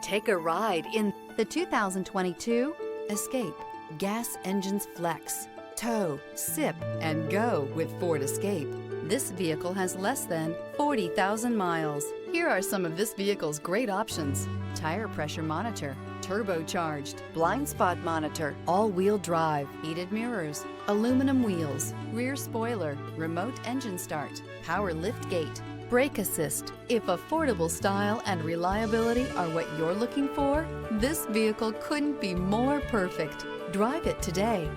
Take a ride in the 2022 Escape. Gas engines flex, tow, sip, and go with Ford Escape. This vehicle has less than 40,000 miles. Here are some of this vehicle's great options: tire pressure monitor, turbocharged, blind spot monitor, all-wheel drive, heated mirrors, aluminum wheels, rear spoiler, remote engine start, power lift gate, brake assist. If affordable style and reliability are what you're looking for, this vehicle couldn't be more perfect. Drive it today.